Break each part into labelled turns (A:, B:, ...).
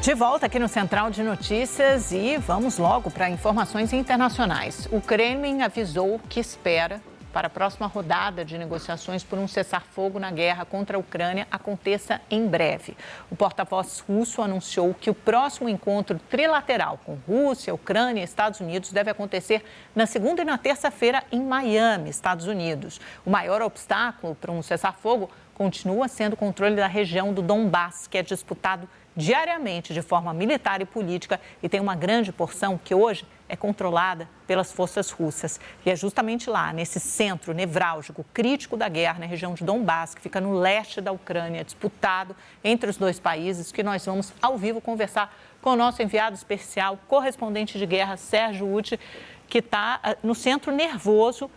A: De volta aqui no Central de Notícias e vamos logo para informações internacionais. O Kremlin avisou que espera para a próxima rodada de negociações por um cessar-fogo na guerra contra a Ucrânia aconteça em breve. O porta-voz russo anunciou que o próximo encontro trilateral com Rússia, Ucrânia e Estados Unidos deve acontecer na segunda e na terça-feira em Miami, Estados Unidos. O maior obstáculo para um cessar-fogo continua sendo o controle da região do Donbass, que é disputado diariamente de forma militar e política e tem uma grande porção que hoje é controlada pelas forças russas. E é justamente lá, nesse centro nevrálgico, crítico da guerra, na região de Donbass, que fica no leste da Ucrânia, disputado entre os dois países, que nós vamos ao vivo conversar com o nosso enviado especial, correspondente de guerra, Sérgio Uti, que está no centro nervoso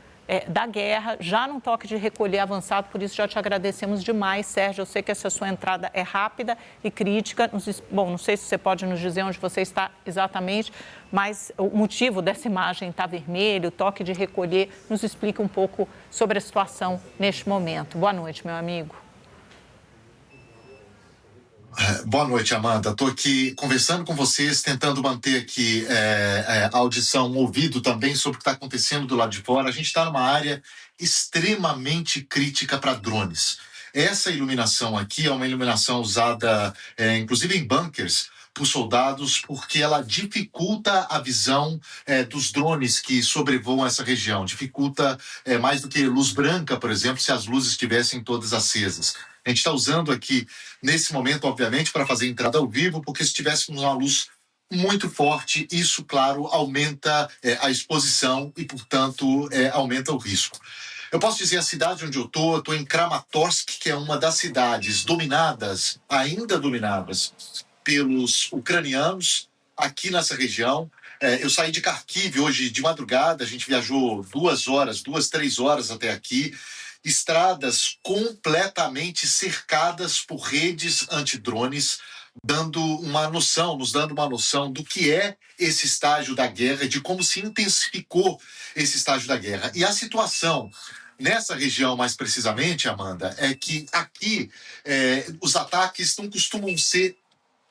A: da guerra, já num toque de recolher avançado, por isso já te agradecemos demais, Sérgio. Eu sei que essa sua entrada é rápida e crítica. Bom, não sei se você pode nos dizer onde você está exatamente, mas o motivo dessa imagem está vermelho, o toque de recolher. Nos explica um pouco sobre a situação neste momento. Boa noite, meu amigo.
B: Boa noite, Amanda. Estou aqui conversando com vocês, tentando manter aqui a audição, um ouvido também sobre o que está acontecendo do lado de fora. A gente está numa área extremamente crítica para drones. Essa iluminação aqui é uma iluminação usada, inclusive em bunkers, por soldados, porque ela dificulta a visão dos drones que sobrevoam essa região. Dificulta mais do que luz branca, por exemplo, se as luzes estivessem todas acesas. A gente está usando aqui, nesse momento, obviamente, para fazer entrada ao vivo, porque se tivéssemos uma luz muito forte, isso, claro, aumenta a exposição e, portanto, aumenta o risco. Eu posso dizer a cidade onde eu estou em Kramatorsk, que é uma das cidades dominadas, ainda dominadas, pelos ucranianos aqui nessa região. Eu saí de Kharkiv hoje de madrugada, a gente viajou 3 horas até aqui. Estradas completamente cercadas por redes antidrones, nos dando uma noção do que é esse estágio da guerra, de como se intensificou esse estágio da guerra. E a situação nessa região, mais precisamente, Amanda, é que aqui os ataques não costumam ser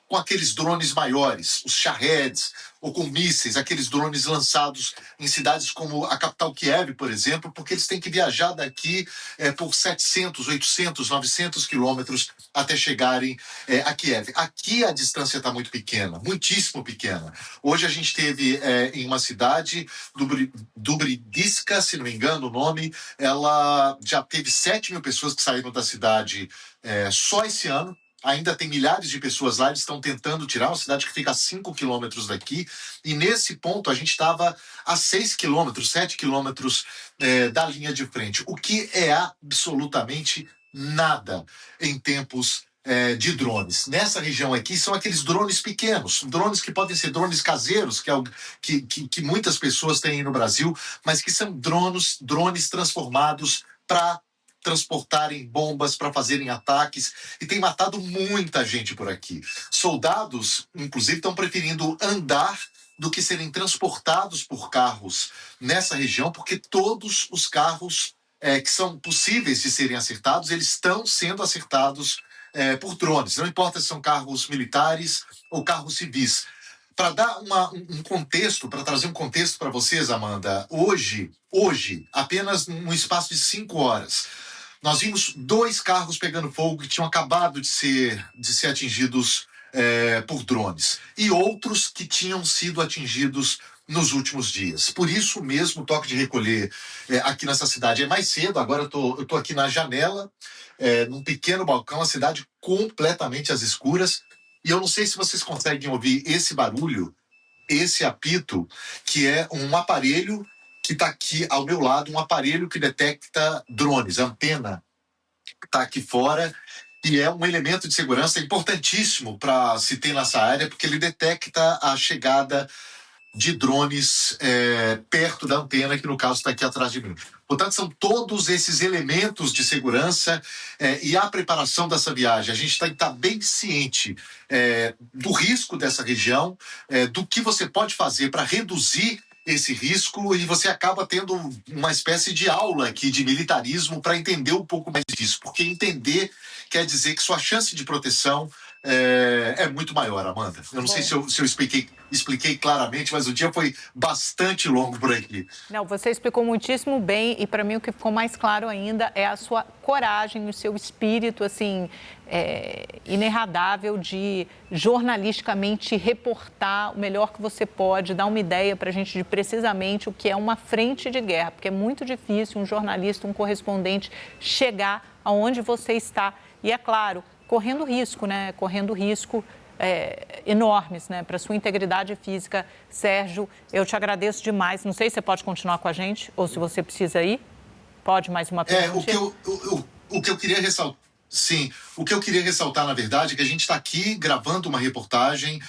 B: com aqueles drones maiores, os Shaheds, ou com mísseis, aqueles drones lançados em cidades como a capital Kiev, por exemplo, porque eles têm que viajar daqui por 700, 800, 900 quilômetros até chegarem a Kiev. Aqui a distância está muito pequena, muitíssimo pequena. Hoje a gente teve em uma cidade, Dubrovka, se não me engano o nome, ela já teve 7 mil pessoas que saíram da cidade só esse ano. Ainda tem milhares de pessoas lá, eles estão tentando tirar uma cidade que fica a 5 quilômetros daqui, e nesse ponto a gente estava a 6 quilômetros, 7 quilômetros da linha de frente, o que é absolutamente nada em tempos de drones. Nessa região aqui são aqueles drones pequenos, drones que podem ser drones caseiros, que muitas pessoas têm no Brasil, mas que são drones transformados para transportarem bombas, para fazerem ataques, e tem matado muita gente por aqui. Soldados, inclusive, estão preferindo andar do que serem transportados por carros nessa região, porque todos os carros que são possíveis de serem acertados, eles estão sendo acertados por drones. Não importa se são carros militares ou carros civis. Para dar um contexto, para trazer um contexto para vocês, Amanda, hoje, apenas num espaço de 5 horas, nós vimos 2 carros pegando fogo que tinham acabado de ser atingidos por drones, e outros que tinham sido atingidos nos últimos dias. Por isso mesmo, o toque de recolher aqui nessa cidade é mais cedo. Agora eu tô aqui na janela, num pequeno balcão, a cidade completamente às escuras, e eu não sei se vocês conseguem ouvir esse barulho, esse apito, que é um aparelho que está aqui ao meu lado, um aparelho que detecta drones, a antena está aqui fora, e é um elemento de segurança importantíssimo para se ter nessa área, porque ele detecta a chegada de drones perto da antena, que no caso está aqui atrás de mim. Portanto, são todos esses elementos de segurança e a preparação dessa viagem. A gente tem que estar bem ciente do risco dessa região, do que você pode fazer para reduzir esse risco, e você acaba tendo uma espécie de aula aqui de militarismo para entender um pouco mais disso, porque entender quer dizer que sua chance de proteção é muito maior, Amanda. Eu não sei se eu expliquei claramente, mas o dia foi bastante longo por aqui.
A: Não, você explicou muitíssimo bem e para mim o que ficou mais claro ainda é a sua coragem, o seu espírito, assim, inerradável de jornalisticamente reportar o melhor que você pode, dar uma ideia para a gente de precisamente o que é uma frente de guerra, porque é muito difícil um jornalista, um correspondente chegar aonde você está. E é claro, correndo risco, né? Correndo risco enormes, né? Para a sua integridade física. Sérgio, eu te agradeço demais. Não sei se você pode continuar com a gente ou se você precisa ir. Pode mais uma pergunta?
B: O que eu queria ressaltar. Sim, o que eu queria ressaltar, na verdade, é que a gente está aqui gravando uma reportagem.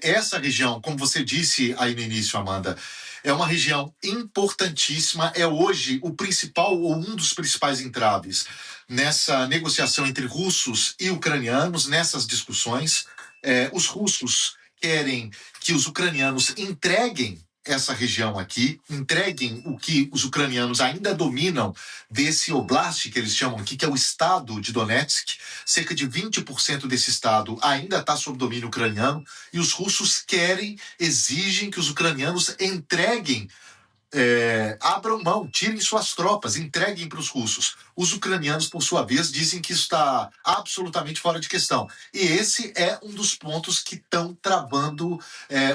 B: Essa região, como você disse aí no início, Amanda, é uma região importantíssima, é hoje o principal ou um dos principais entraves nessa negociação entre russos e ucranianos, nessas discussões. Os russos querem que os ucranianos entreguem essa região aqui, entreguem o que os ucranianos ainda dominam desse oblast, que eles chamam aqui, que é o estado de Donetsk. Cerca de 20% desse estado ainda está sob domínio ucraniano, e os russos exigem que os ucranianos entreguem, abram mão, tirem suas tropas, entreguem para os russos. Os ucranianos, por sua vez, dizem que isso está absolutamente fora de questão. E esse é um dos pontos que estão travando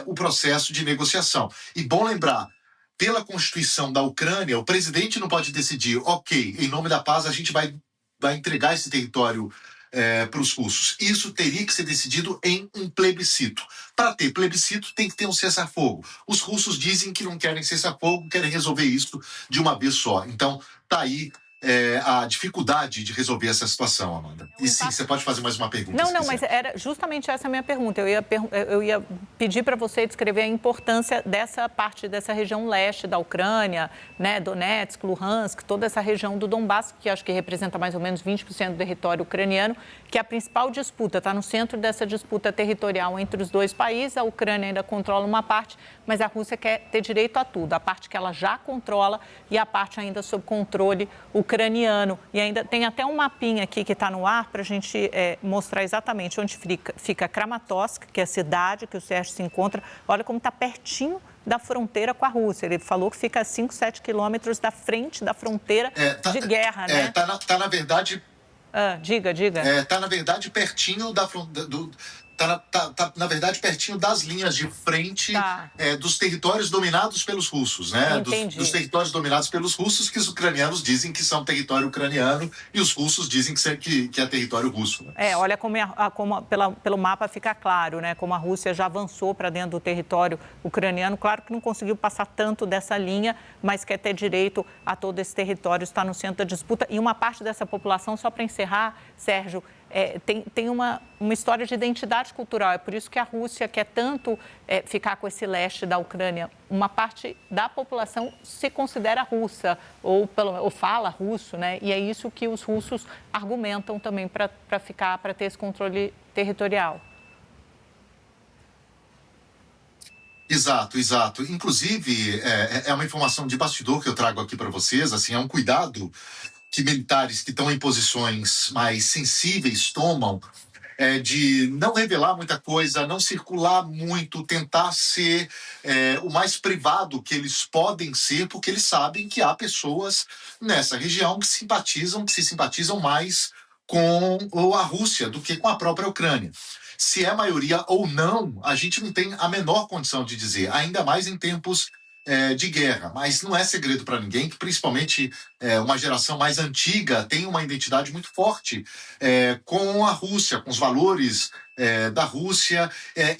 B: o processo de negociação. E bom lembrar, pela Constituição da Ucrânia, o presidente não pode decidir, ok, em nome da paz a gente vai entregar esse território para os russos. Isso teria que ser decidido em um plebiscito. Para ter plebiscito, tem que ter um cessar-fogo. Os russos dizem que não querem cessar-fogo, querem resolver isso de uma vez só. Então, está aí a dificuldade de resolver essa situação, Amanda. E sim, você pode fazer mais uma pergunta.
A: Não, mas era justamente essa a minha pergunta. Eu ia pedir para você descrever a importância dessa parte dessa região leste da Ucrânia, né, Donetsk, Luhansk, toda essa região do Donbass, que acho que representa mais ou menos 20% do território ucraniano, que é a principal disputa, está no centro dessa disputa territorial entre os dois países. A Ucrânia ainda controla uma parte, mas a Rússia quer ter direito a tudo, a parte que ela já controla e a parte ainda sob controle ucraniano. E ainda tem até um mapinha aqui que está no ar para a gente mostrar exatamente onde fica Kramatorsk, que é a cidade que o Sérgio se encontra. Olha como está pertinho da fronteira com a Rússia. Ele falou que fica a 5, 7 quilômetros da frente da fronteira de guerra, né?
B: Tá na verdade...
A: Diga.
B: Está, na verdade, pertinho da fronteira... Tá, na verdade, pertinho das linhas de frente dos territórios dominados pelos russos, né? Dos territórios dominados pelos russos, que os ucranianos dizem que são território ucraniano e os russos dizem que é território russo. Né?
A: Olha como pelo mapa fica claro, né? Como a Rússia já avançou para dentro do território ucraniano. Claro que não conseguiu passar tanto dessa linha, mas quer ter direito a todo esse território, está no centro da disputa. E uma parte dessa população, só para encerrar, Sérgio, tem uma história de identidade cultural. É por isso que a Rússia quer tanto ficar com esse leste da Ucrânia. Uma parte da população se considera russa ou fala russo, né? E é isso que os russos argumentam também para ter esse controle territorial.
B: Exato. Inclusive, é uma informação de bastidor que eu trago aqui para vocês. Assim, é um cuidado que militares que estão em posições mais sensíveis tomam, de não revelar muita coisa, não circular muito, tentar ser o mais privado que eles podem ser, porque eles sabem que há pessoas nessa região que se simpatizam mais com a Rússia do que com a própria Ucrânia. Se é maioria ou não, a gente não tem a menor condição de dizer, ainda mais em tempos de guerra, mas não é segredo para ninguém que principalmente uma geração mais antiga tem uma identidade muito forte com a Rússia, com os valores da Rússia,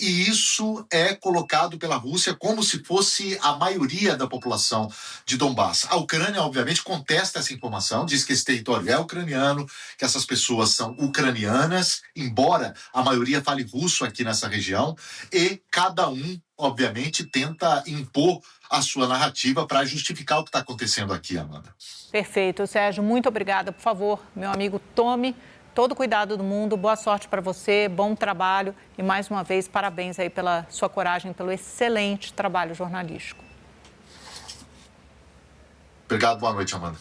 B: e isso é colocado pela Rússia como se fosse a maioria da população de Donbass. A Ucrânia, obviamente, contesta essa informação, diz que esse território é ucraniano, que essas pessoas são ucranianas, embora a maioria fale russo aqui nessa região, e cada um, obviamente, tenta impor a sua narrativa para justificar o que está acontecendo aqui, Amanda.
A: Perfeito, Sérgio. Muito obrigada. Por favor, meu amigo, tome todo o cuidado do mundo. Boa sorte para você, bom trabalho e, mais uma vez, parabéns aí pela sua coragem, pelo excelente trabalho jornalístico.
B: Obrigado, boa noite, Amanda.